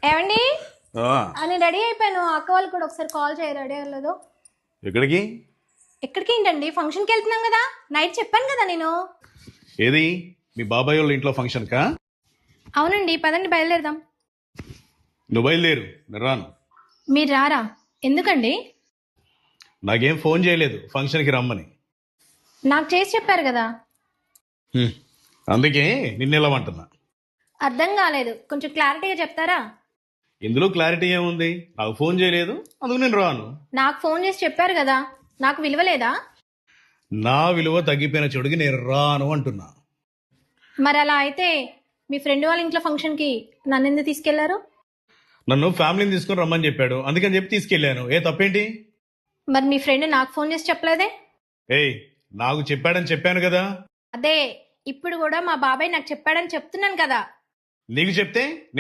ఏమండి ఆ, నేను రెడీ అయిపోయాను. అక్క వాళ్ళు కూడా ఒకసారి కాల్ చేయ రెడీ అవ్వలేదు. ఎక్కడికి? ఎక్కడికి ఏంటండి, ఫంక్షన్కి వెళ్తున్నాం కదా. నైట్ చెప్పాను కదా నేను. ఏది మీ బాబాయ్ వాళ్ళ ఇంట్లో ఫంక్షన్ కా? అవునండి, పదండి బయలుదేరదాం. నువ్వు బయలుదేరు, నేను రాను. మీరు రారా? ఎందుకండి? నాకేం ఫోన్ చేయలేదు ఫంక్షన్కి రమ్మని. నాకు చేసి చెప్పారు కదా. హ్మ్. అందుకే నిన్ను వెళ్ళమంటున్నా. అర్థం కాలేదు, కొంచెం క్లారిటీగా చెప్తారా? ఇందులో క్లారిటీ ఏముంది? నాకు ఫోన్ చేయలేదు, అందుకు నేను రాను. నాకు ఫోన్ చేసి చెప్పారు కదా, నాకు విలువ లేదా? నా విలువ తగ్గిపోయిన చెడుకి నేను రాను అంటున్నా. మరి అలా అయితే మీ ఫ్రెండ్ వాళ్ళ ఇంట్లో ఫంక్షన్కి నన్ను ఎందుకు తీసుకెళ్లారు? నన్ను ఫ్యామిలీని తీసుకొని రమ్మని చెప్పాడు, అందుకని చెప్పి తీసుకెళ్ళాను. ఏ తప్పేంటి? మరి మీ ఫ్రెండ్ నాకు ఫోన్ చేసి చెప్పలేదే? ఏయ్, నాకు చెప్పాడని చెప్పాను కదా. అదే, ఇప్పుడు కూడా మా బాబాయ్ నాకు చెప్పాడని చెప్తున్నాను కదా. నీకు చెప్తే